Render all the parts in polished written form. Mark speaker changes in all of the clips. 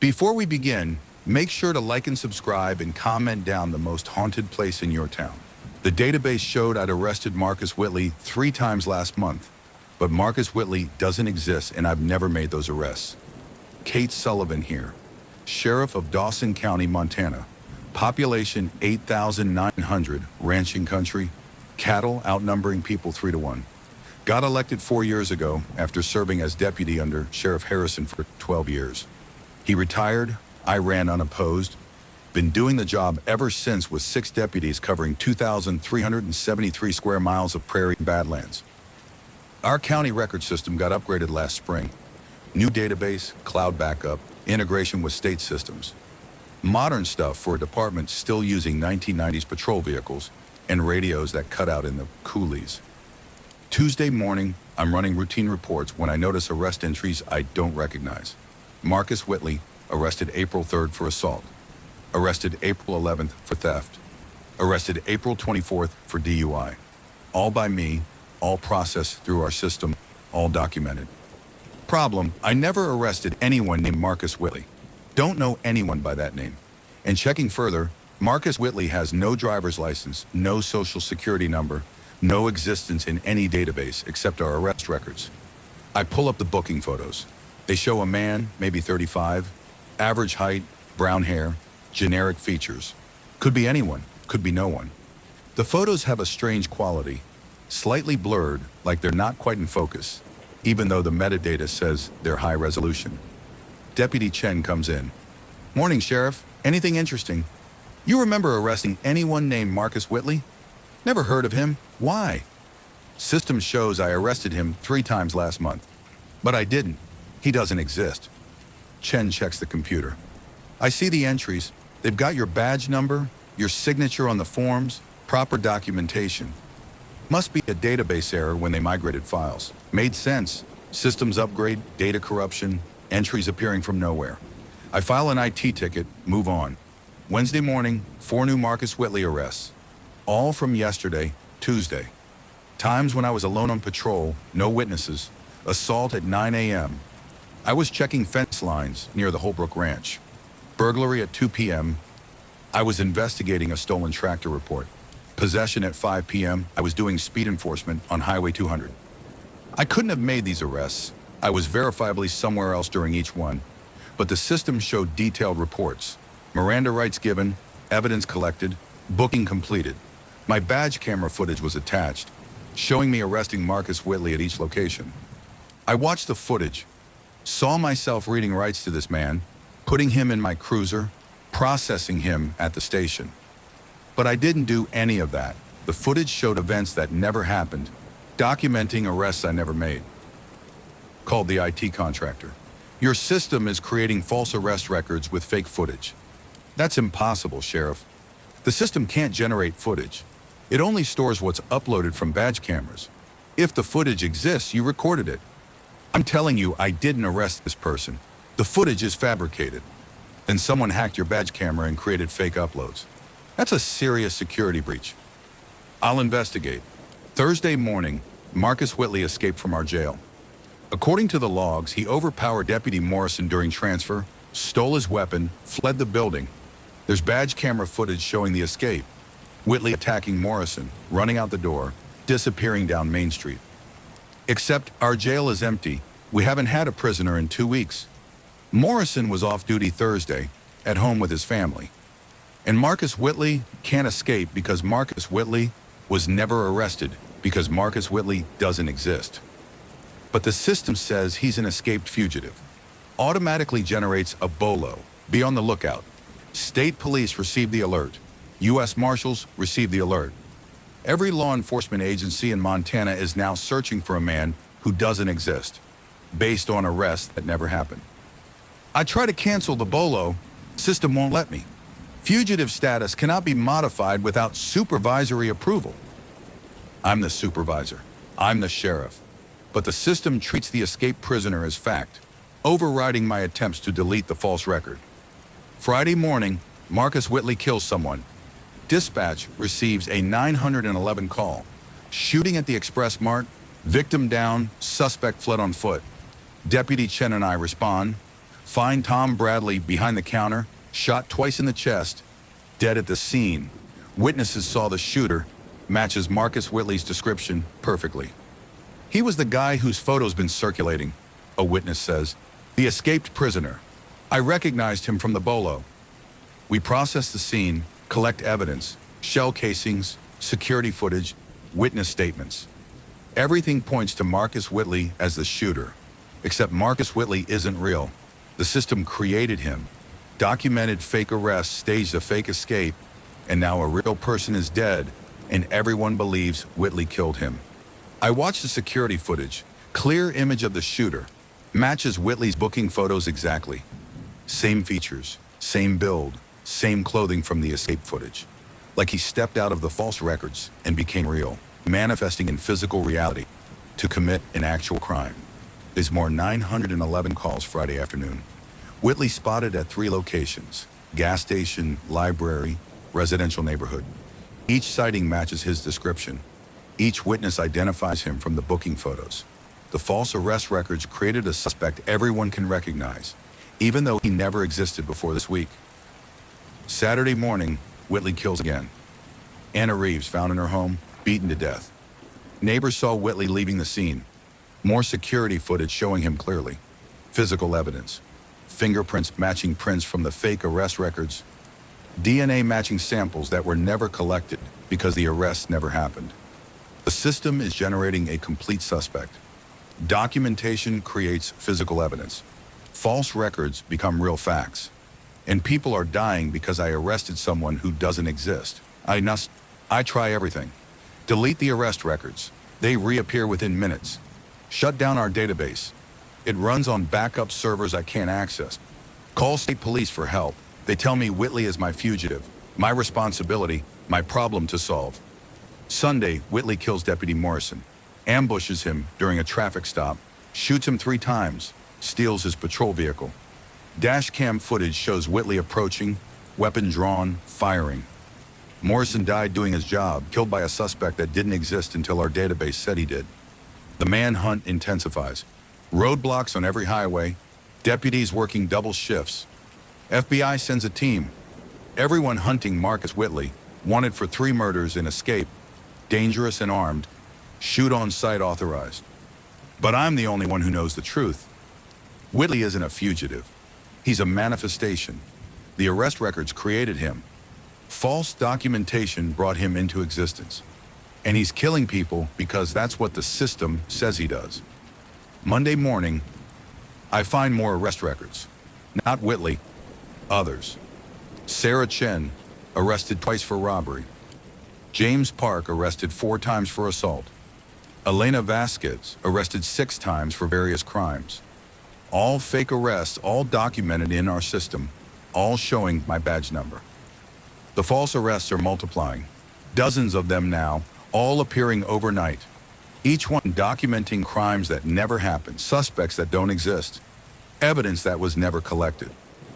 Speaker 1: Before we begin, make sure to like and subscribe and comment down the most haunted place in your town. The database showed I'd arrested Marcus Whitley 3 times last month, but Marcus Whitley doesn't exist and I've never made those arrests. Kate Sullivan here, Sheriff of Dawson County, Montana. Population 8,900, ranching country, cattle outnumbering people 3 to 1. Got elected 4 years ago after serving as deputy under Sheriff Harrison for 12 years. He retired, I ran unopposed. Been doing the job ever since with 6 deputies covering 2,373 square miles of prairie and badlands. Our county record system got upgraded last spring. New database, cloud backup, integration with state systems. Modern stuff for a department still using 1990s patrol vehicles and radios that cut out in the coulees. Tuesday morning, I'm running routine reports when I notice arrest entries I don't recognize. Marcus Whitley, arrested April 3rd for assault. Arrested April 11th for theft. Arrested April 24th for DUI. All by me, all processed through our system, all documented. Problem, I never arrested anyone named Marcus Whitley. Don't know anyone by that name. And checking further, Marcus Whitley has no driver's license, no social security number, no existence in any database except our arrest records. I pull up the booking photos. They show a man, maybe 35, average height, brown hair, generic features. Could be anyone, could be no one. The photos have a strange quality, slightly blurred, like they're not quite in focus, even though the metadata says they're high resolution. Deputy Chen comes in. Morning, Sheriff. Anything interesting? You remember arresting anyone named Marcus Whitley? Never heard of him. Why? System shows I arrested him 3 times last month. But I didn't. He doesn't exist. Chen checks the computer. I see the entries. They've got your badge number, your signature on the forms, proper documentation. Must be a database error when they migrated files. Made sense. Systems upgrade, data corruption, entries appearing from nowhere. I file an IT ticket, move on. Wednesday morning, 4 new Marcus Whitley arrests. All from yesterday, Tuesday. Times when I was alone on patrol, no witnesses. Assault at 9 a.m. I was checking fence lines near the Holbrook Ranch. Burglary at 2 p.m. I was investigating a stolen tractor report. Possession at 5 p.m. I was doing speed enforcement on Highway 200. I couldn't have made these arrests. I was verifiably somewhere else during each one. But the system showed detailed reports. Miranda rights given, evidence collected, booking completed. My badge camera footage was attached, showing me arresting Marcus Whitley at each location. I watched the footage, saw myself reading rights to this man, putting him in my cruiser, processing him at the station. But I didn't do any of that. The footage showed events that never happened, documenting arrests I never made. Called the IT contractor. Your system is creating false arrest records with fake footage. That's impossible, Sheriff. The system can't generate footage. It only stores what's uploaded from badge cameras. If the footage exists, you recorded it. I'm telling you, I didn't arrest this person. The footage is fabricated. Then someone hacked your badge camera and created fake uploads. That's a serious security breach. I'll investigate. Thursday morning, Marcus Whitley escaped from our jail. According to the logs, he overpowered Deputy Morrison during transfer, stole his weapon, fled the building. There's badge camera footage showing the escape. Whitley attacking Morrison, running out the door, disappearing down Main Street. Except our jail is empty. We haven't had a prisoner in 2 weeks. Morrison was off duty Thursday, at home with his family. And Marcus Whitley can't escape because Marcus Whitley was never arrested because Marcus Whitley doesn't exist. But the system says he's an escaped fugitive. Automatically generates a BOLO. Be on the lookout. State police received the alert. U.S. Marshals received the alert. Every law enforcement agency in Montana is now searching for a man who doesn't exist, based on arrests that never happened. I try to cancel the BOLO. System won't let me. Fugitive status cannot be modified without supervisory approval. I'm the supervisor. I'm the sheriff. But the system treats the escaped prisoner as fact, overriding my attempts to delete the false record. Friday morning, Marcus Whitley kills someone. Dispatch receives a 911 call. Shooting at the Express Mart, victim down, suspect fled on foot. Deputy Chen and I respond. Find Tom Bradley behind the counter, shot twice in the chest, dead at the scene. Witnesses saw the shooter, matches Marcus Whitley's description perfectly. He was the guy whose photo's been circulating, a witness says. The escaped prisoner. I recognized him from the bolo. We process the scene, collect evidence, shell casings, security footage, witness statements. Everything points to Marcus Whitley as the shooter, except Marcus Whitley isn't real. The system created him, documented fake arrests, staged a fake escape, and now a real person is dead, and everyone believes Whitley killed him. I watched the security footage, clear image of the shooter, matches Whitley's booking photos exactly. Same features, same build, same clothing from the escape footage. Like he stepped out of the false records and became real, manifesting in physical reality to commit an actual crime. There's more 911 calls Friday afternoon. Whitley spotted at 3 locations: gas station, library, residential neighborhood. Each sighting matches his description. Each witness identifies him from the booking photos. The false arrest records created a suspect everyone can recognize, even though he never existed before this week. Saturday morning, Whitley kills again. Anna Reeves found in her home, beaten to death. Neighbors saw Whitley leaving the scene. More security footage showing him clearly. Physical evidence. Fingerprints matching prints from the fake arrest records. DNA matching samples that were never collected because the arrest never happened. The system is generating a complete suspect. Documentation creates physical evidence. False records become real facts. And people are dying because I arrested someone who doesn't exist. I try everything. Delete the arrest records. They reappear within minutes. Shut down our database. It runs on backup servers I can't access. Call state police for help. They tell me Whitley is my fugitive, my responsibility, my problem to solve. Sunday, Whitley kills Deputy Morrison, ambushes him during a traffic stop, shoots him 3 times, steals his patrol vehicle. Dash cam footage shows Whitley approaching, weapon drawn, firing. Morrison died doing his job, killed by a suspect that didn't exist until our database said he did. The manhunt intensifies. Roadblocks on every highway, deputies working double shifts. FBI sends a team. Everyone hunting Marcus Whitley, wanted for 3 murders and escape, dangerous and armed, shoot on sight authorized. But I'm the only one who knows the truth. Whitley isn't a fugitive. He's a manifestation. The arrest records created him. False documentation brought him into existence. And he's killing people because that's what the system says he does. Monday morning, I find more arrest records. Not Whitley, others. Sarah Chen, arrested twice for robbery. James Park, arrested 4 times for assault. Elena Vasquez, arrested 6 times for various crimes. All fake arrests, all documented in our system, all showing my badge number. The false arrests are multiplying. Dozens of them now, all appearing overnight. Each one documenting crimes that never happened, suspects that don't exist, evidence that was never collected.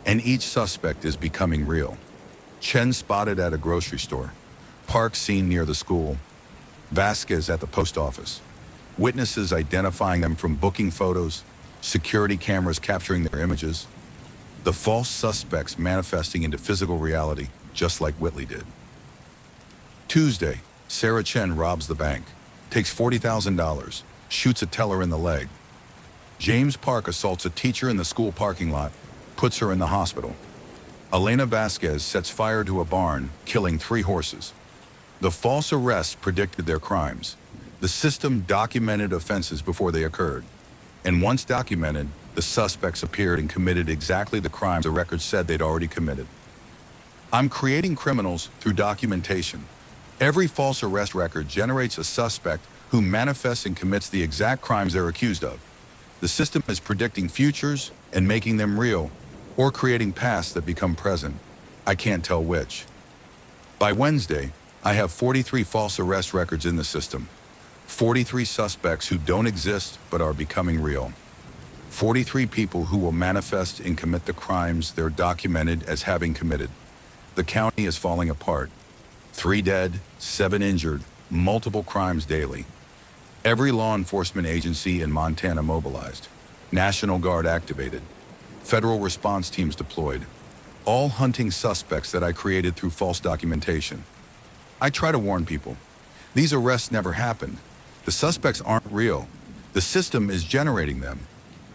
Speaker 1: And each suspect is becoming real. Chen spotted at a grocery store. Park seen near the school. Vasquez at the post office. Witnesses identifying them from booking photos, security cameras capturing their images. The false suspects manifesting into physical reality, just like Whitley did. Tuesday, Sarah Chen robs the bank, takes $40,000, shoots a teller in the leg. James Park assaults a teacher in the school parking lot, puts her in the hospital. Elena Vasquez sets fire to a barn, killing 3 horses. The false arrests predicted their crimes. The system documented offenses before they occurred. And once documented, the suspects appeared and committed exactly the crimes the records said they'd already committed. I'm creating criminals through documentation. Every false arrest record generates a suspect who manifests and commits the exact crimes they're accused of. The system is predicting futures and making them real, or creating pasts that become present. I can't tell which. By Wednesday, I have 43 false arrest records in the system. 43 suspects who don't exist but are becoming real. 43 people who will manifest and commit the crimes they're documented as having committed. The county is falling apart. 3 dead, 7 injured, multiple crimes daily. Every law enforcement agency in Montana mobilized. National Guard activated. Federal response teams deployed, all hunting suspects that I created through false documentation. I try to warn people. These arrests never happened. The suspects aren't real. The system is generating them.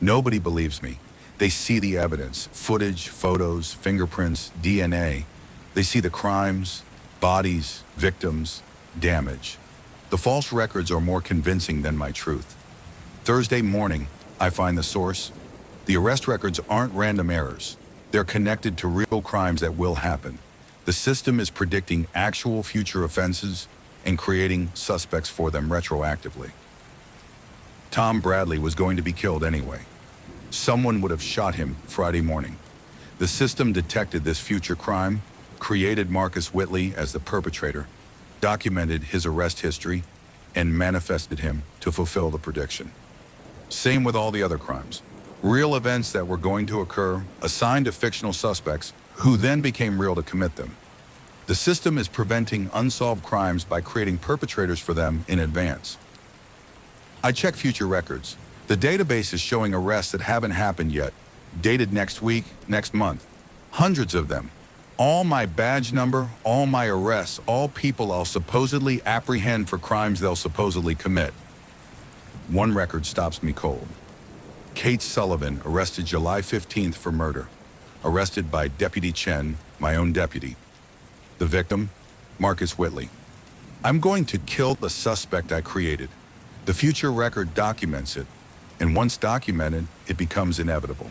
Speaker 1: Nobody believes me. They see the evidence, footage, photos, fingerprints, DNA. They see the crimes, bodies, victims, damage. The false records are more convincing than my truth. Thursday morning, I find the source. The arrest records aren't random errors. They're connected to real crimes that will happen. The system is predicting actual future offenses and creating suspects for them retroactively. Tom Bradley was going to be killed anyway. Someone would have shot him Friday morning. The system detected this future crime, created Marcus Whitley as the perpetrator, documented his arrest history, and manifested him to fulfill the prediction. Same with all the other crimes. Real events that were going to occur, assigned to fictional suspects, who then became real to commit them. The system is preventing unsolved crimes by creating perpetrators for them in advance. I check future records. The database is showing arrests that haven't happened yet, dated next week, next month. Hundreds of them. All my badge number, all my arrests, all people I'll supposedly apprehend for crimes they'll supposedly commit. One record stops me cold. Kate Sullivan, arrested July 15th for murder. Arrested by Deputy Chen, my own deputy. The victim, Marcus Whitley. I'm going to kill the suspect I created. The future record documents it, and once documented, it becomes inevitable.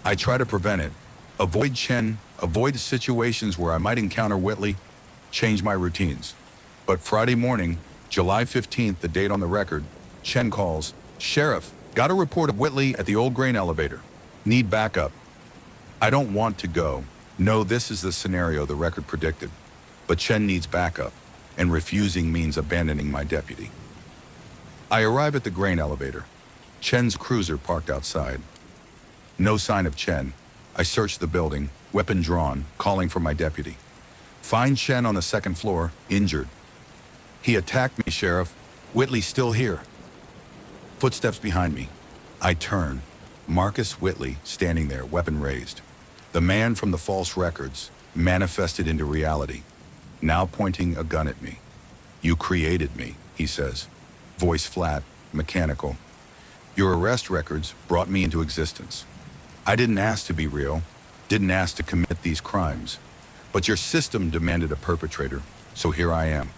Speaker 1: I try to prevent it, avoid Chen, avoid situations where I might encounter Whitley, change my routines. But Friday morning, July 15th, the date on the record, Chen calls, "Sheriff, got a report of Whitley at the old grain elevator. Need backup." I don't want to go. No, this is the scenario the record predicted. But Chen needs backup, and refusing means abandoning my deputy. I arrive at the grain elevator. Chen's cruiser parked outside. No sign of Chen. I search the building, weapon drawn, calling for my deputy. Find Chen on the second floor, injured. "He attacked me, Sheriff. Whitley's still here." Footsteps behind me. I turn. Marcus Whitley standing there, weapon raised. The man from the false records, manifested into reality, now pointing a gun at me. "You created me," he says. Voice flat, mechanical. "Your arrest records brought me into existence. I didn't ask to be real, didn't ask to commit these crimes. But your system demanded a perpetrator, so here I am.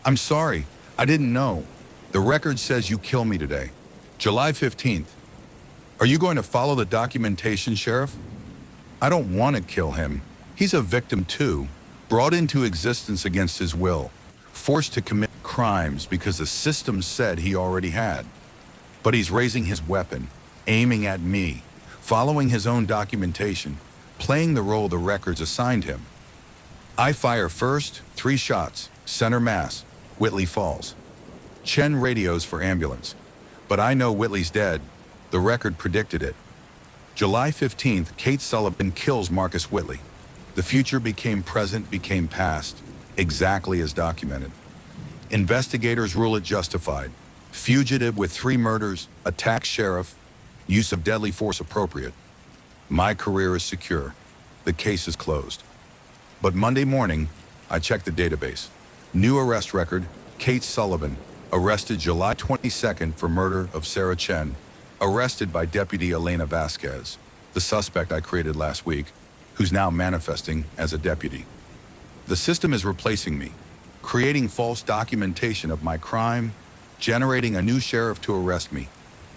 Speaker 1: I'm sorry, I didn't know. The record says you kill me today. July 15th. Are you going to follow the documentation, Sheriff?" I don't want to kill him. He's a victim too, brought into existence against his will, forced to commit crimes because the system said he already had. But he's raising his weapon, aiming at me, following his own documentation, playing the role the records assigned him. I fire first, 3 shots, center mass. Whitley falls. Chen radios for ambulance. But I know Whitley's dead. The record predicted it. July 15th, Kate Sullivan kills Marcus Whitley. The future became present, became past, exactly as documented. Investigators rule it justified. Fugitive with 3 murders, attack sheriff, use of deadly force appropriate. My career is secure. The case is closed. But Monday morning, I check the database. New arrest record, Kate Sullivan, arrested July 22nd for murder of Sarah Chen, arrested by Deputy Elena Vasquez, the suspect I created last week, who's now manifesting as a deputy. The system is replacing me, creating false documentation of my crime, generating a new sheriff to arrest me,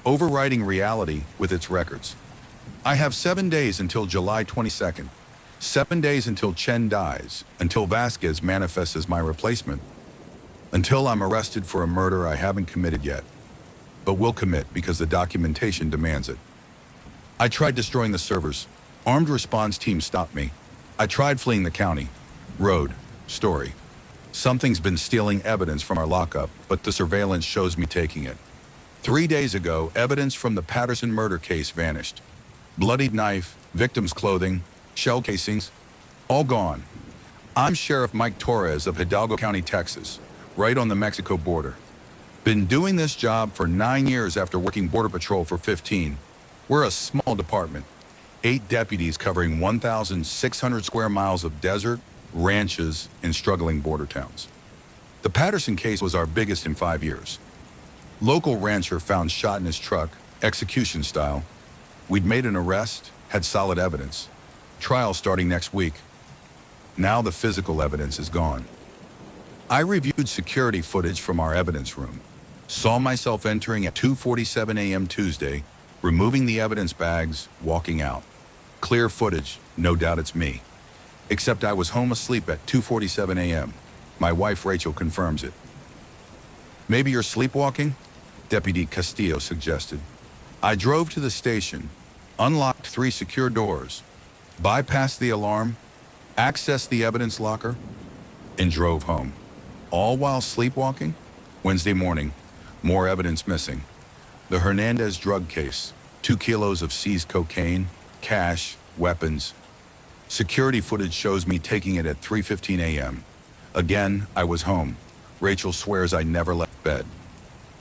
Speaker 1: overriding reality with its records. I have 7 days until July 22nd, 7 days until Chen dies, until Vasquez manifests as my replacement, until I'm arrested for a murder I haven't committed yet, but will commit because the documentation demands it. I tried destroying the servers. Armed response team stopped me. I tried fleeing the county. Road. Story. Something's been stealing evidence from our lockup, but the surveillance shows me taking it. 3 days ago, evidence from the Patterson murder case vanished. Bloodied knife, victim's clothing, shell casings, all gone. I'm Sheriff Mike Torres of Hidalgo County, Texas, right on the Mexico border. Been doing this job for 9 years after working Border Patrol for 15. We're a small department. 8 deputies covering 1,600 square miles of desert, ranches, and struggling border towns. The Patterson case was our biggest in 5 years. Local rancher found shot in his truck, execution style. We'd made an arrest, had solid evidence. Trial starting next week. Now the physical evidence is gone. I reviewed security footage from our evidence room. Saw myself entering at 2:47 a.m. Tuesday, removing the evidence bags, walking out. Clear footage, no doubt it's me. Except I was home asleep at 2:47 a.m. My wife Rachel confirms it. Maybe you're sleepwalking? Deputy Castillo suggested. I drove to the station, unlocked 3 secure doors, bypassed the alarm, accessed the evidence locker, and drove home. All while sleepwalking? Wednesday morning, more evidence missing. The Hernandez drug case, 2 kilos of seized cocaine, cash, weapons. Security footage shows me taking it at 3:15 a.m. Again, I was home. Rachel swears I never left bed.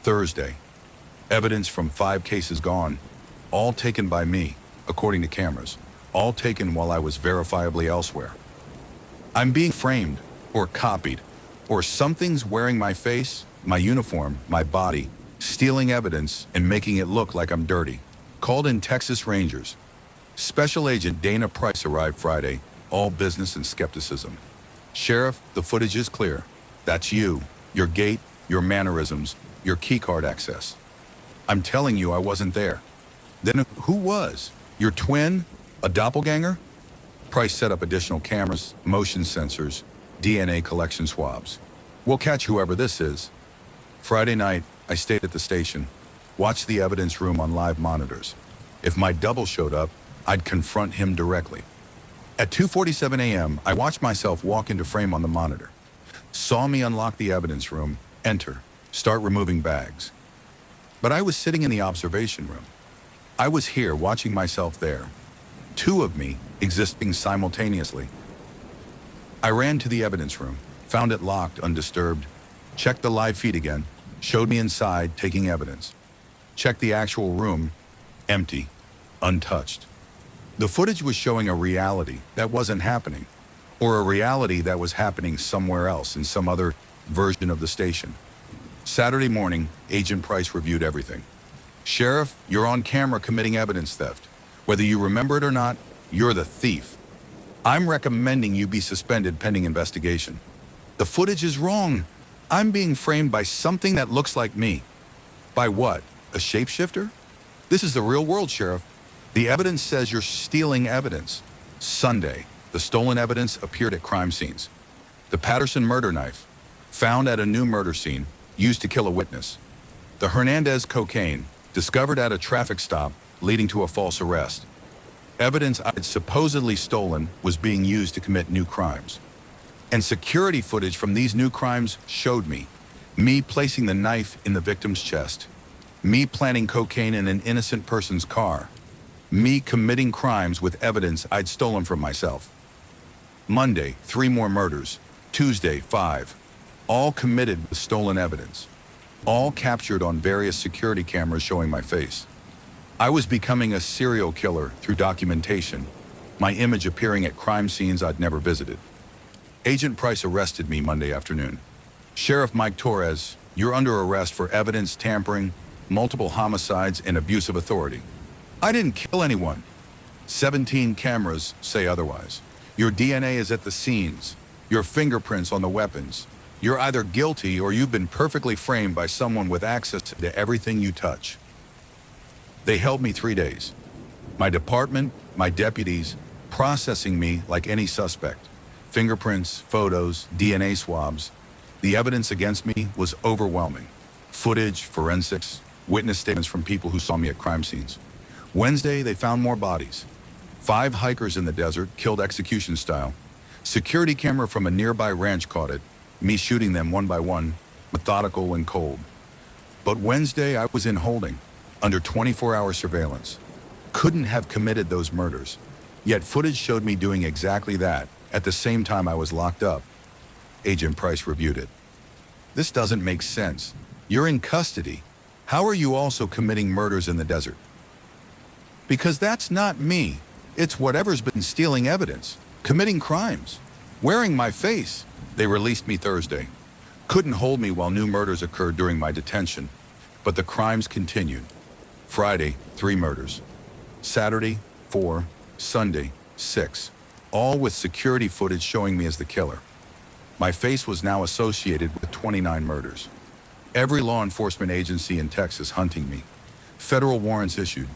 Speaker 1: Thursday, evidence from 5 cases gone, all taken by me, according to cameras, all taken while I was verifiably elsewhere. I'm being framed, or copied, or something's wearing my face, my uniform, my body, stealing evidence and making it look like I'm dirty. Called in Texas Rangers. Special Agent Dana Price arrived Friday, all business and skepticism. Sheriff, the footage is clear. That's you, your gait, your mannerisms, your keycard access. I'm telling you I wasn't there. Then who was? Your twin? A doppelganger? Price set up additional cameras, motion sensors, DNA collection swabs. We'll catch whoever this is. Friday night, I stayed at the station, watched the evidence room on live monitors. If my double showed up, I'd confront him directly. At 2:47 a.m., I watched myself walk into frame on the monitor. Saw me unlock the evidence room, enter, start removing bags. But I was sitting in the observation room. I was here watching myself there. 2 of me existing simultaneously. I ran to the evidence room, found it locked, undisturbed, checked the live feed again, showed me inside taking evidence. Checked the actual room, empty, untouched. The footage was showing a reality that wasn't happening, or a reality that was happening somewhere else in some other version of the station. Saturday morning, Agent Price reviewed everything. Sheriff, you're on camera committing evidence theft. Whether you remember it or not, you're the thief. I'm recommending you be suspended pending investigation. The footage is wrong. I'm being framed by something that looks like me. By what? A shapeshifter? This is the real world, Sheriff. The evidence says you're stealing evidence. Sunday, the stolen evidence appeared at crime scenes. The Patterson murder knife, found at a new murder scene, used to kill a witness. The Hernandez cocaine, discovered at a traffic stop, leading to a false arrest. Evidence I'd supposedly stolen was being used to commit new crimes. And security footage from these new crimes showed me placing the knife in the victim's chest, me planting cocaine in an innocent person's car, me committing crimes with evidence I'd stolen from myself. Monday, 3 more murders. Tuesday, 5. All committed with stolen evidence. All captured on various security cameras showing my face. I was becoming a serial killer through documentation, my image appearing at crime scenes I'd never visited. Agent Price arrested me Monday afternoon. Sheriff Mike Torres, you're under arrest for evidence tampering, multiple homicides, and abuse of authority. I didn't kill anyone. 17 cameras say otherwise. Your DNA is at the scenes, your fingerprints on the weapons. You're either guilty or you've been perfectly framed by someone with access to everything you touch. They held me 3 days. My department, my deputies, processing me like any suspect. Fingerprints, photos, DNA swabs. The evidence against me was overwhelming. Footage, forensics, witness statements from people who saw me at crime scenes. Wednesday, they found more bodies. 5 hikers in the desert, killed execution style. Security camera from a nearby ranch caught it, me shooting them one by one, methodical and cold. But Wednesday, I was in holding, under 24-hour surveillance. Couldn't have committed those murders. Yet footage showed me doing exactly that at the same time I was locked up. Agent Price reviewed it. This doesn't make sense. You're in custody. How are you also committing murders in the desert? Because that's not me. It's whatever's been stealing evidence, committing crimes, wearing my face. They released me Thursday. Couldn't hold me while new murders occurred during my detention, but the crimes continued. Friday, 3 murders. Saturday, 4. Sunday, 6. All with security footage showing me as the killer. My face was now associated with 29 murders. Every law enforcement agency in Texas hunting me. Federal warrants issued.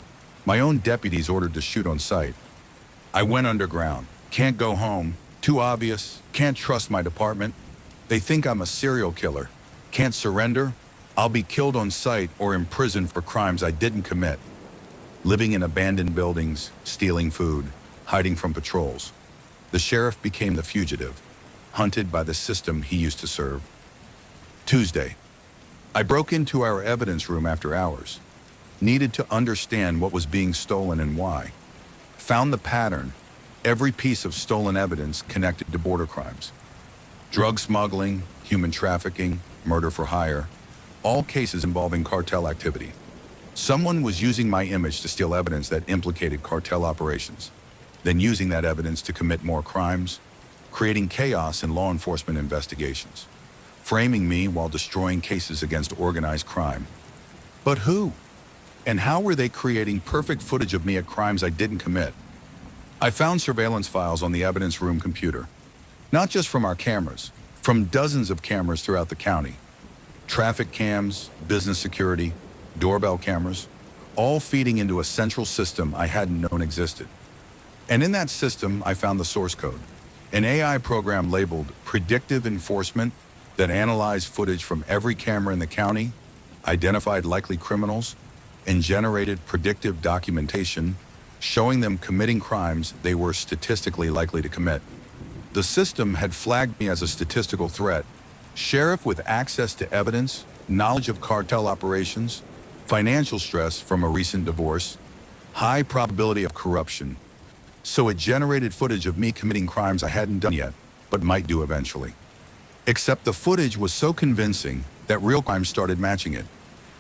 Speaker 1: My own deputies ordered to shoot on sight. I went underground. Can't go home. Too obvious. Can't trust my department. They think I'm a serial killer. Can't surrender. I'll be killed on sight or imprisoned for crimes I didn't commit. Living in abandoned buildings, stealing food, hiding from patrols. The sheriff became the fugitive, hunted by the system he used to serve. Tuesday, I broke into our evidence room after hours. Needed to understand what was being stolen and why. Found the pattern. Every piece of stolen evidence connected to border crimes. Drug smuggling, human trafficking, murder for hire. All cases involving cartel activity. Someone was using my image to steal evidence that implicated cartel operations, then using that evidence to commit more crimes, creating chaos in law enforcement investigations, framing me while destroying cases against organized crime. But who? And how were they creating perfect footage of me at crimes I didn't commit? I found surveillance files on the evidence room computer, not just from our cameras, from dozens of cameras throughout the county. Traffic cams, business security, doorbell cameras, all feeding into a central system I hadn't known existed. And in that system, I found the source code, an AI program labeled Predictive Enforcement that analyzed footage from every camera in the county, identified likely criminals, and generated predictive documentation showing them committing crimes they were statistically likely to commit. The system had flagged me as a statistical threat, sheriff with access to evidence, knowledge of cartel operations, financial stress from a recent divorce, high probability of corruption. So it generated footage of me committing crimes I hadn't done yet, but might do eventually. Except the footage was so convincing that real crimes started matching it.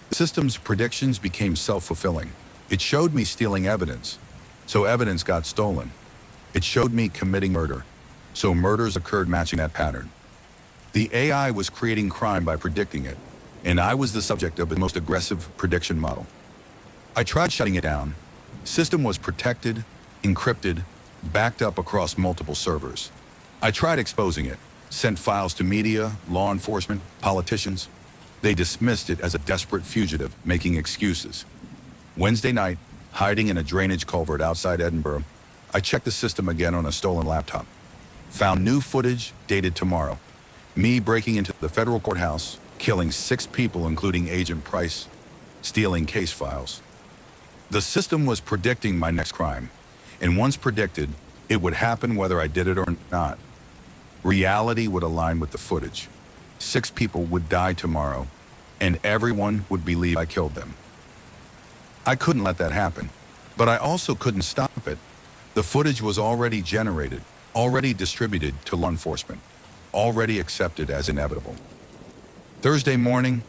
Speaker 1: The system's predictions became self-fulfilling. It showed me stealing evidence, so evidence got stolen. It showed me committing murder, so murders occurred matching that pattern. The AI was creating crime by predicting it, and I was the subject of the most aggressive prediction model. I tried shutting it down. System was protected, encrypted, backed up across multiple servers. I tried exposing it, sent files to media, law enforcement, politicians. They dismissed it as a desperate fugitive making excuses. Wednesday night, hiding in a drainage culvert outside Edinburgh, I checked the system again on a stolen laptop. Found new footage dated tomorrow. Me breaking into the federal courthouse, killing 6 people including Agent Price, stealing case files. The system was predicting my next crime, and once predicted, it would happen whether I did it or not. Reality would align with the footage. 6 people would die tomorrow, and everyone would believe I killed them. I couldn't let that happen, but I also couldn't stop it. The footage was already generated, already distributed to law enforcement, already accepted as inevitable. Thursday morning,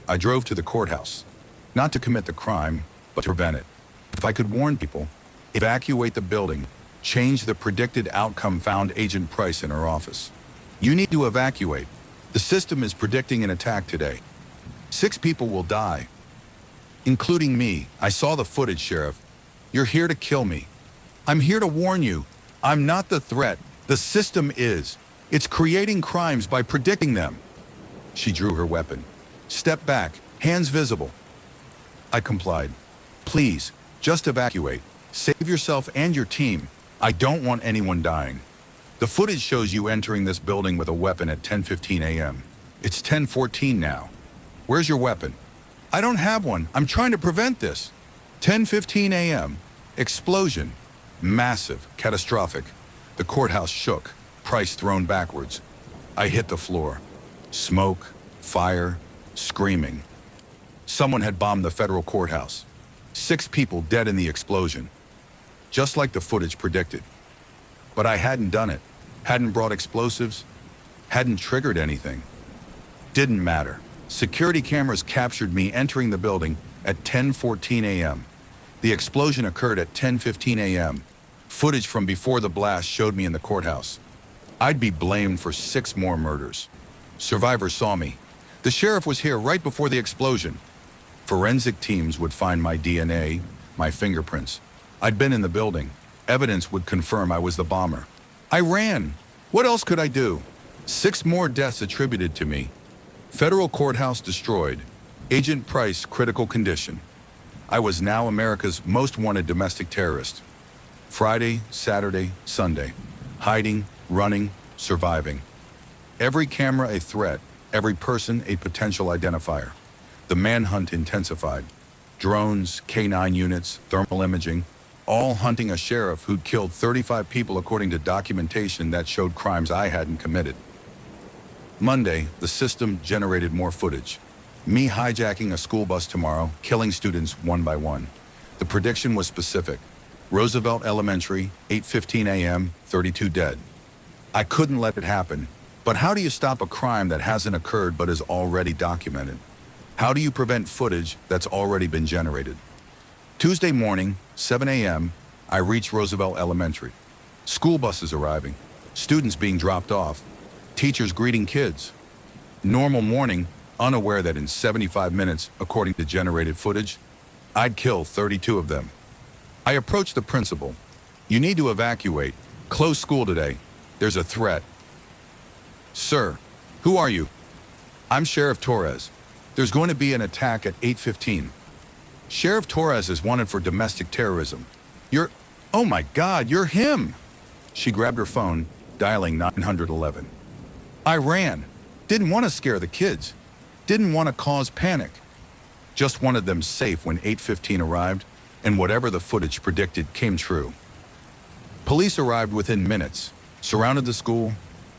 Speaker 1: I drove to the courthouse, not to commit the crime, but to prevent it. If I could warn people, evacuate the building, change the predicted outcome, found Agent Price in her office. You need to evacuate. The system is predicting an attack today. 6 people will die, including me. I saw the footage, Sheriff. You're here to kill me. I'm here to warn you. I'm not the threat. The system is. It's creating crimes by predicting them. She drew her weapon. Step back, hands visible. I complied. Please, just evacuate. Save yourself and your team. I don't want anyone dying. The footage shows you entering this building with a weapon at 10:15 a.m. It's 10:14 now. Where's your weapon? I don't have one. I'm trying to prevent this. 10:15 a.m. Explosion. Massive, catastrophic. The courthouse shook, Price thrown backwards. I hit the floor. Smoke, fire, screaming. Someone had bombed the federal courthouse. 6 people dead in the explosion. Just like the footage predicted. But I hadn't done it. Hadn't brought explosives. Hadn't triggered anything. Didn't matter. Security cameras captured me entering the building at 10:14 a.m. The explosion occurred at 10:15 a.m. Footage from before the blast showed me in the courthouse. I'd be blamed for 6 more murders. Survivors saw me. The sheriff was here right before the explosion. Forensic teams would find my DNA, my fingerprints. I'd been in the building. Evidence would confirm I was the bomber. I ran. What else could I do? 6 more deaths attributed to me. Federal courthouse destroyed. Agent Price critical condition. I was now America's most wanted domestic terrorist. Friday, Saturday, Sunday. Hiding, running, surviving. Every camera a threat, every person a potential identifier. The manhunt intensified. Drones, K9 units, thermal imaging, all hunting a sheriff who'd killed 35 people according to documentation that showed crimes I hadn't committed. Monday, the system generated more footage. Me hijacking a school bus tomorrow, killing students one by one. The prediction was specific. Roosevelt Elementary, 8:15 a.m., 32 dead. I couldn't let it happen. But how do you stop a crime that hasn't occurred but is already documented? How do you prevent footage that's already been generated? Tuesday morning, 7 a.m., I reach Roosevelt Elementary. School buses arriving, students being dropped off, teachers greeting kids. Normal morning, unaware that in 75 minutes, according to generated footage, I'd kill 32 of them. I approach the principal. You need to evacuate. Close school today. There's a threat. Sir, who are you? I'm Sheriff Torres. There's going to be an attack at 8:15. Sheriff Torres is wanted for domestic terrorism. Oh my God, you're him! She grabbed her phone, dialing 911. I ran. Didn't want to scare the kids. Didn't want to cause panic. Just wanted them safe when 8:15 arrived, and whatever the footage predicted came true. Police arrived within minutes, surrounded the school,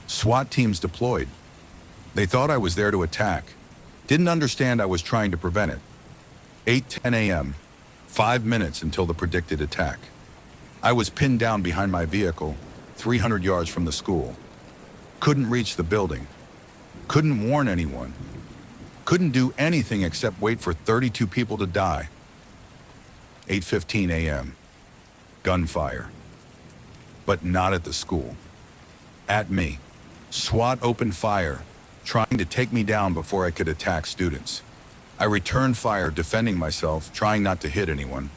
Speaker 1: SWAT teams deployed. They thought I was there to attack. Didn't understand I was trying to prevent it. 8:10 a.m., 5 minutes until the predicted attack. I was pinned down behind my vehicle, 300 yards from the school. Couldn't reach the building. Couldn't warn anyone. Couldn't do anything except wait for 32 people to die. 8:15 a.m. Gunfire. But not at the school. At me. SWAT opened fire, trying to take me down before I could attack students. I returned fire, defending myself, trying not to hit anyone.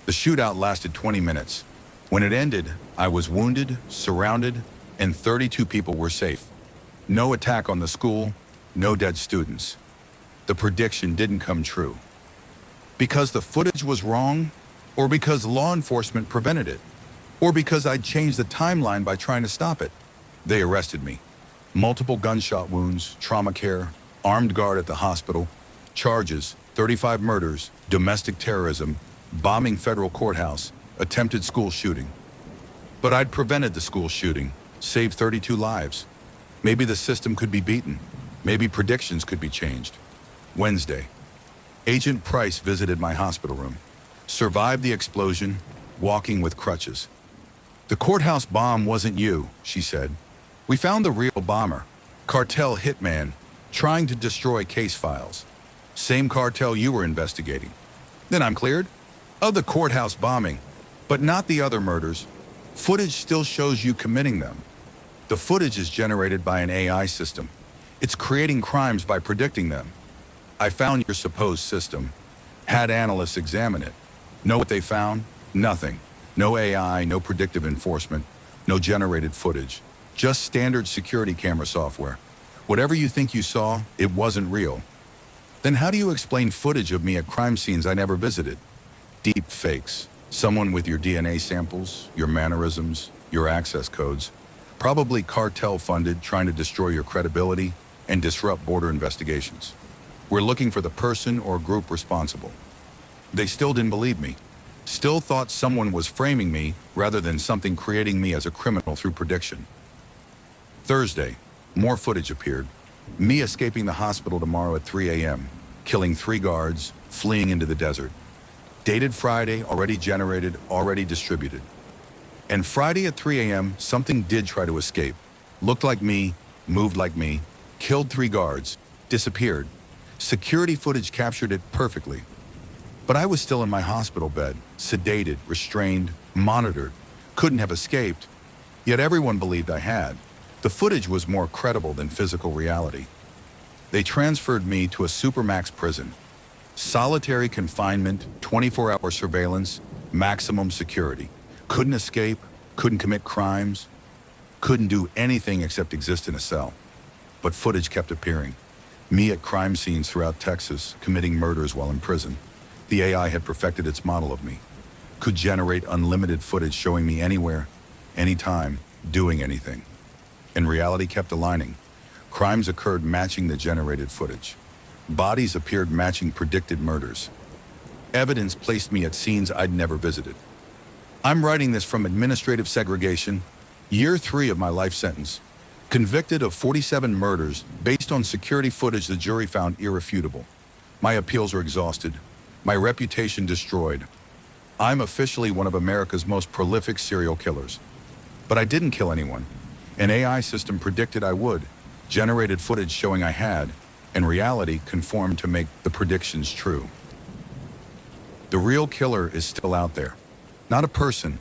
Speaker 1: The shootout lasted 20 minutes. When it ended, I was wounded, surrounded, and 32 people were safe. No attack on the school, no dead students. The prediction didn't come true. Because the footage was wrong, or because law enforcement prevented it, or because I'd changed the timeline by trying to stop it. They arrested me. Multiple gunshot wounds, trauma care, armed guard at the hospital, charges, 35 murders, domestic terrorism, bombing federal courthouse, attempted school shooting. But I'd prevented the school shooting, saved 32 lives. Maybe the system could be beaten. Maybe predictions could be changed. Wednesday, Agent Price visited my hospital room. Survived the explosion, walking with crutches. The courthouse bomb wasn't you, she said. We found the real bomber, cartel hitman, trying to destroy case files. Same cartel you were investigating. Then I'm cleared? Of the courthouse bombing, but not the other murders. Footage still shows you committing them. The footage is generated by an AI system. It's creating crimes by predicting them. I found your supposed system. Had analysts examine it. Know what they found? Nothing. No AI, no predictive enforcement, no generated footage. Just standard security camera software. Whatever you think you saw, it wasn't real. Then how do you explain footage of me at crime scenes I never visited? Deep fakes. Someone with your DNA samples, your mannerisms, your access codes. Probably cartel-funded, trying to destroy your credibility and disrupt border investigations. We're looking for the person or group responsible. They still didn't believe me. Still thought someone was framing me rather than something creating me as a criminal through prediction. Thursday, more footage appeared. Me escaping the hospital tomorrow at 3 a.m., killing 3 guards, fleeing into the desert. Dated Friday, already generated, already distributed. And Friday at 3 a.m., something did try to escape. Looked like me, moved like me, killed 3 guards, disappeared. Security footage captured it perfectly. But I was still in my hospital bed, sedated, restrained, monitored, couldn't have escaped, yet everyone believed I had. The footage was more credible than physical reality. They transferred me to a supermax prison. Solitary confinement, 24-hour surveillance, maximum security. Couldn't escape, couldn't commit crimes, couldn't do anything except exist in a cell. But footage kept appearing. Me at crime scenes throughout Texas, committing murders while in prison. The AI had perfected its model of me. Could generate unlimited footage showing me anywhere, anytime, doing anything. And reality kept aligning. Crimes occurred matching the generated footage. Bodies appeared matching predicted murders. Evidence placed me at scenes I'd never visited. I'm writing this from administrative segregation, year 3 of my life sentence. Convicted of 47 murders based on security footage the jury found irrefutable. My appeals are exhausted. My reputation destroyed. I'm officially one of America's most prolific serial killers. But I didn't kill anyone. An AI system predicted I would, generated footage showing I had, and reality conformed to make the predictions true. The real killer is still out there. Not a person,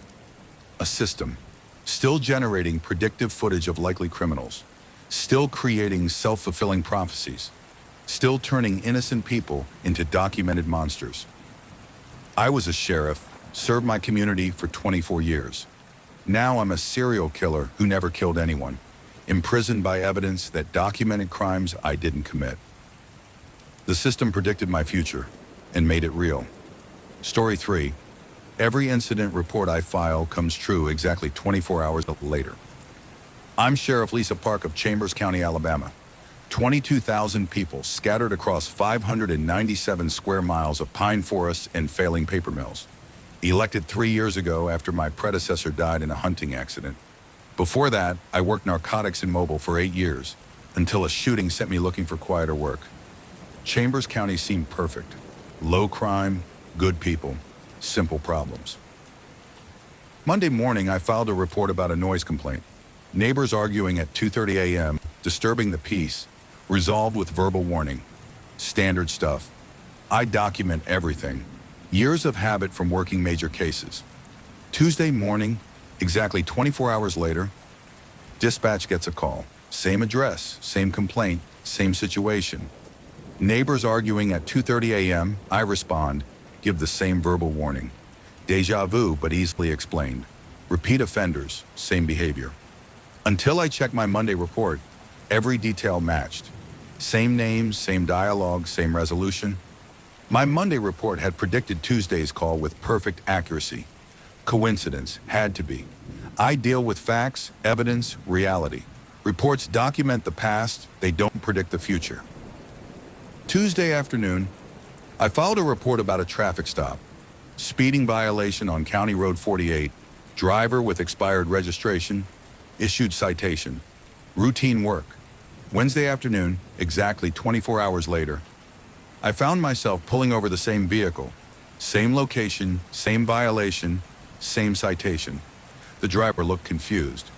Speaker 1: a system. Still generating predictive footage of likely criminals. Still creating self-fulfilling prophecies. Still turning innocent people into documented monsters. I was a sheriff, served my community for 24 years. Now I'm a serial killer who never killed anyone, imprisoned by evidence that documented crimes I didn't commit. The system predicted my future and made it real. Story 3. Every incident report I file comes true exactly 24 hours later. I'm Sheriff Lisa Park of Chambers County, Alabama. 22,000 people scattered across 597 square miles of pine forests and failing paper mills. Elected 3 years ago after my predecessor died in a hunting accident. Before that, I worked narcotics in Mobile for 8 years, until a shooting sent me looking for quieter work. Chambers County seemed perfect. Low crime, good people, simple problems. Monday morning, I filed a report about a noise complaint. Neighbors arguing at 2:30 a.m., disturbing the peace, resolved with verbal warning. Standard stuff. I document everything. Years of habit from working major cases. Tuesday morning, exactly 24 hours later, dispatch gets a call. Same address, same complaint, same situation. Neighbors arguing at 2:30 a.m., I respond, give the same verbal warning. Deja vu, but easily explained. Repeat offenders, same behavior. Until I checked my Monday report, every detail matched. Same names, same dialogue, same resolution. My Monday report had predicted Tuesday's call with perfect accuracy. Coincidence, had to be. I deal with facts, evidence, reality. Reports document the past, they don't predict the future. Tuesday afternoon, I filed a report about a traffic stop. Speeding violation on County Road 48, driver with expired registration, issued citation. Routine work. Wednesday afternoon, exactly 24 hours later, I found myself pulling over the same vehicle. Same location, same violation, same citation. The driver looked confused.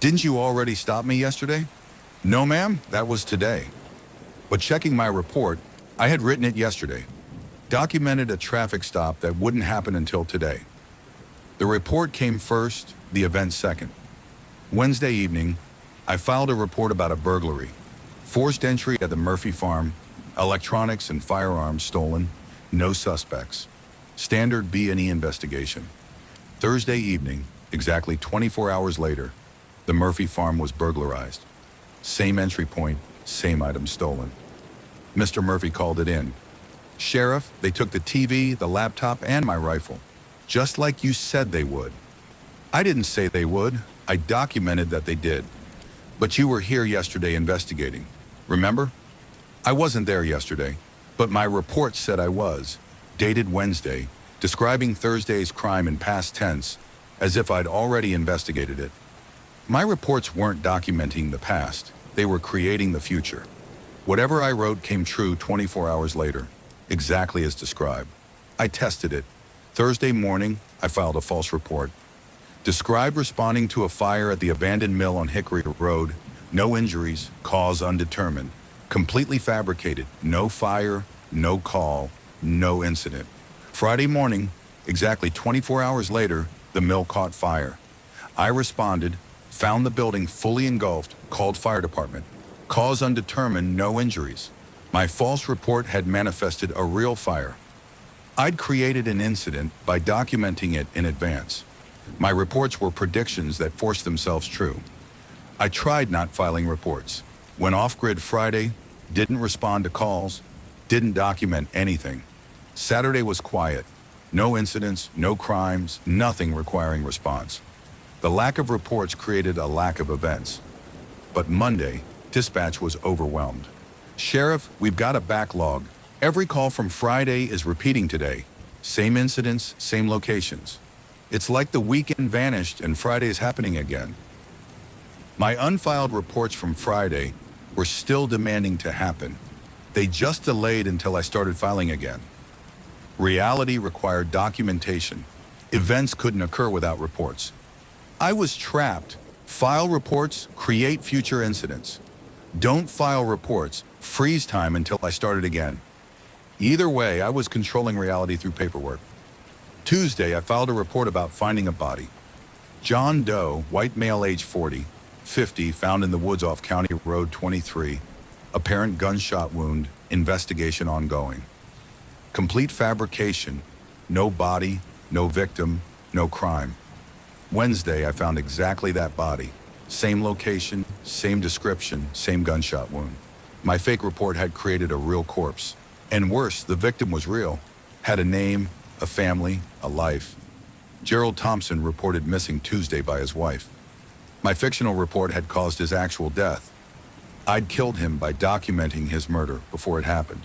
Speaker 1: Didn't you already stop me yesterday? No, ma'am, that was today. But checking my report, I had written it yesterday. Documented a traffic stop that wouldn't happen until today. The report came first, the event second. Wednesday evening, I filed a report about a burglary. Forced entry at the Murphy farm, electronics and firearms stolen, no suspects. Standard B&E investigation. Thursday evening, exactly 24 hours later, the Murphy farm was burglarized. Same entry point, same item stolen. Mr. Murphy called it in. Sheriff, they took the TV, the laptop, and my rifle. Just like you said they would. I didn't say they would. I documented that they did. But you were here yesterday investigating. Remember? I wasn't there yesterday, but my report said I was, dated Wednesday, describing Thursday's crime in past tense, as if I'd already investigated it. My reports weren't documenting the past, they were creating the future. Whatever I wrote came true 24 hours later, exactly as described. I tested it. Thursday morning, I filed a false report. Described responding to a fire at the abandoned mill on Hickory Road, no injuries, cause undetermined. Completely fabricated, no fire, no call, no incident. Friday morning, exactly 24 hours later, the mill caught fire. I responded, found the building fully engulfed, called fire department. Cause undetermined, no injuries. My false report had manifested a real fire. I'd created an incident by documenting it in advance. My reports were predictions that forced themselves true. I tried not filing reports. Went off-grid Friday, didn't respond to calls, didn't document anything. Saturday was quiet. No incidents, no crimes, nothing requiring response. The lack of reports created a lack of events. But Monday, dispatch was overwhelmed. Sheriff, we've got a backlog. Every call from Friday is repeating today. Same incidents, same locations. It's like the weekend vanished and Friday is happening again. My unfiled reports from Friday were still demanding to happen. They just delayed until I started filing again. Reality required documentation. Events couldn't occur without reports. I was trapped. File reports, create future incidents. Don't file reports, freeze time until I started again. Either way, I was controlling reality through paperwork. Tuesday, I filed a report about finding a body. John Doe, white male age 40, 50, found in the woods off County Road 23. Apparent gunshot wound, investigation ongoing. Complete fabrication, no body, no victim, no crime. Wednesday, I found exactly that body. Same location, same description, same gunshot wound. My fake report had created a real corpse. And worse, the victim was real. Had a name, a family, a life. Gerald Thompson reported missing Tuesday by his wife. My fictional report had caused his actual death. I'd killed him by documenting his murder before it happened.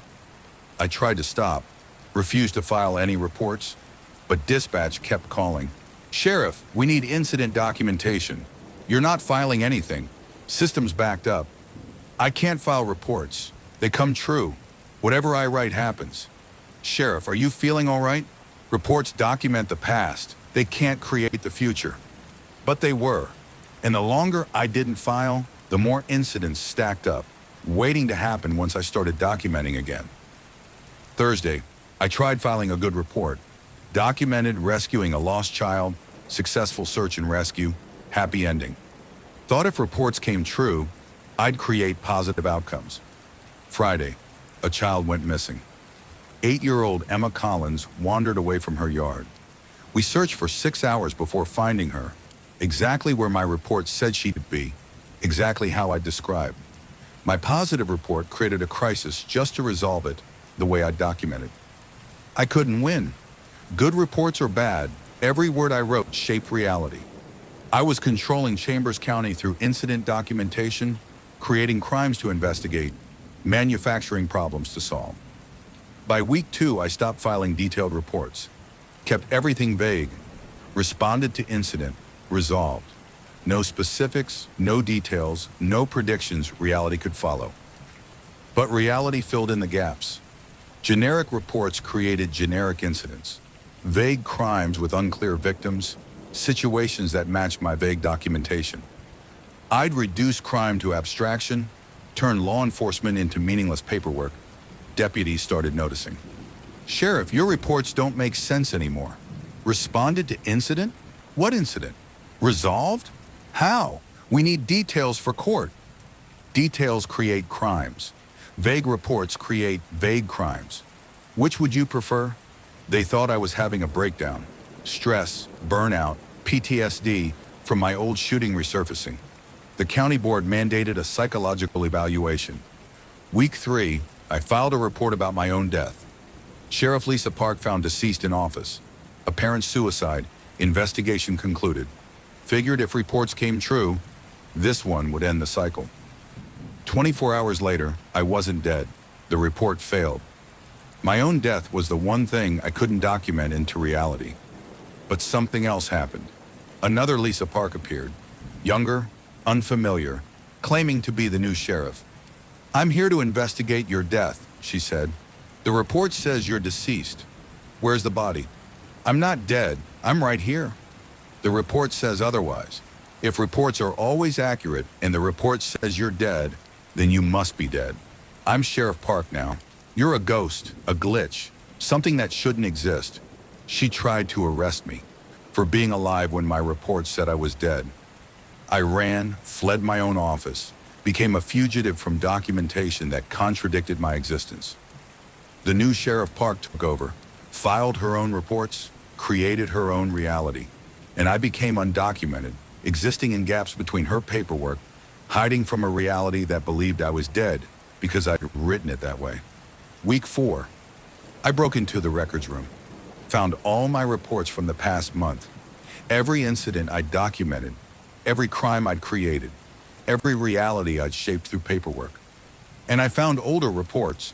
Speaker 1: I tried to stop, refused to file any reports, but dispatch kept calling. Sheriff, we need incident documentation. You're not filing anything. System's backed up. I can't file reports. They come true. Whatever I write happens. Sheriff, are you feeling all right? Reports document the past. They can't create the future. But they were. And the longer I didn't file, the more incidents stacked up, waiting to happen once I started documenting again. Thursday, I tried filing a good report. Documented rescuing a lost child, successful search and rescue, happy ending. Thought if reports came true, I'd create positive outcomes. Friday, a child went missing. 8-year-old Emma Collins wandered away from her yard. We searched for 6 hours before finding her, exactly where my report said she'd be, exactly how I described. My positive report created a crisis just to resolve it the way I documented. I couldn't win. Good reports or bad, every word I wrote shaped reality. I was controlling Chambers County through incident documentation, creating crimes to investigate, manufacturing problems to solve. By week 2, I stopped filing detailed reports, kept everything vague, responded to incident, resolved. No specifics, no details, no predictions reality could follow. But reality filled in the gaps. Generic reports created generic incidents, vague crimes with unclear victims, situations that matched my vague documentation. I'd reduce crime to abstraction, turn law enforcement into meaningless paperwork. Deputies started noticing. Sheriff, your reports don't make sense anymore. Responded to incident? What incident? Resolved? How? We need details for court. Details create crimes. Vague reports create vague crimes. Which would you prefer? They thought I was having a breakdown. Stress, burnout, PTSD from my old shooting resurfacing. The county board mandated a psychological evaluation. Week 3, I filed a report about my own death. Sheriff Lisa Park found deceased in office. Apparent suicide. Investigation concluded. Figured if reports came true, this one would end the cycle. 24 hours later, I wasn't dead. The report failed. My own death was the one thing I couldn't document into reality. But something else happened. Another Lisa Park appeared. Younger, unfamiliar, claiming to be the new sheriff. I'm here to investigate your death, she said. The report says you're deceased. Where's the body? I'm not dead. I'm right here. The report says otherwise. If reports are always accurate and the report says you're dead, then you must be dead. I'm Sheriff Park now. You're a ghost, a glitch, something that shouldn't exist. She tried to arrest me. for being alive when my report said I was dead. I ran, fled my own office, became a fugitive from documentation that contradicted my existence. The new Sheriff Park took over, filed her own reports, created her own reality, and I became undocumented, existing in gaps between her paperwork, hiding from a reality that believed I was dead because I'd written it that way. Week 4, I broke into the records room, found all my reports from the past month, every incident I'd documented, every crime I'd created, every reality I'd shaped through paperwork. And I found older reports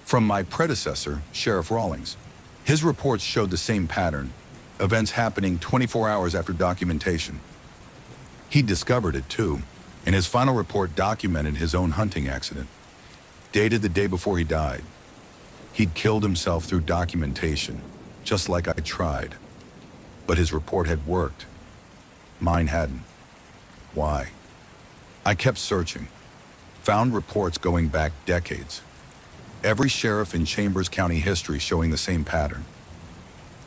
Speaker 1: from my predecessor, Sheriff Rawlings. His reports showed the same pattern, events happening 24 hours after documentation. He discovered it too, and his final report documented his own hunting accident, dated the day before he died. He'd killed himself through documentation, just like I tried. But his report had worked. Mine hadn't. Why? I kept searching, found reports going back decades. Every sheriff in Chambers County history showing the same pattern.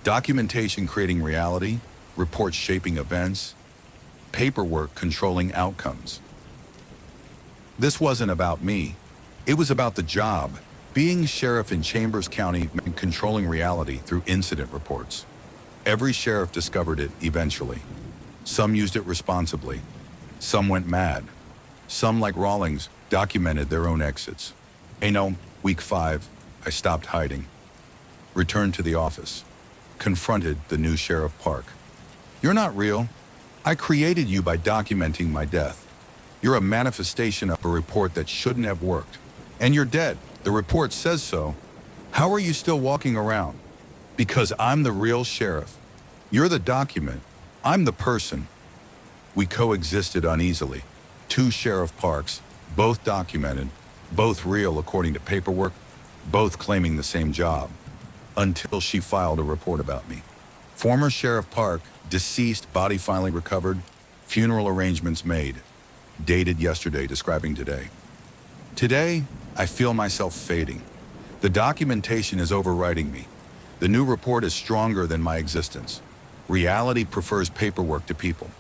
Speaker 1: Documentation creating reality, reports shaping events, paperwork controlling outcomes. This wasn't about me. It was about the job. Being sheriff in Chambers County meant controlling reality through incident reports. Every sheriff discovered it eventually. Some used it responsibly. Some went mad. Some, like Rawlings, documented their own exits. Week 5, I stopped hiding. Returned to the office. Confronted the new Sheriff Park. You're not real. I created you by documenting my death. You're a manifestation of a report that shouldn't have worked. And you're dead. The report says so. How are you still walking around? Because I'm the real sheriff. You're the document. I'm the person. We coexisted uneasily. 2 Sheriff Parks, both documented, both real according to paperwork, both claiming the same job, until she filed a report about me. Former Sheriff Park, deceased, body finally recovered, funeral arrangements made, dated yesterday, describing today. Today, I feel myself fading. The documentation is overriding me. The new report is stronger than my existence. Reality prefers paperwork to people.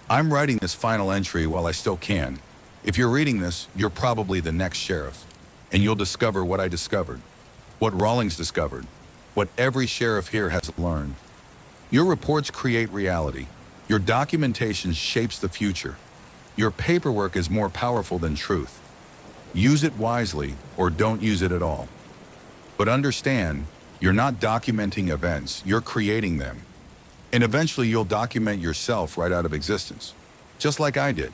Speaker 1: I'm writing this final entry while I still can. If you're reading this, you're probably the next sheriff, and you'll discover what I discovered, what Rawlings discovered, what every sheriff here has learned. Your reports create reality. Your documentation shapes the future. Your paperwork is more powerful than truth. Use it wisely or don't use it at all. But understand, you're not documenting events, you're creating them. And eventually you'll document yourself right out of existence, just like I did.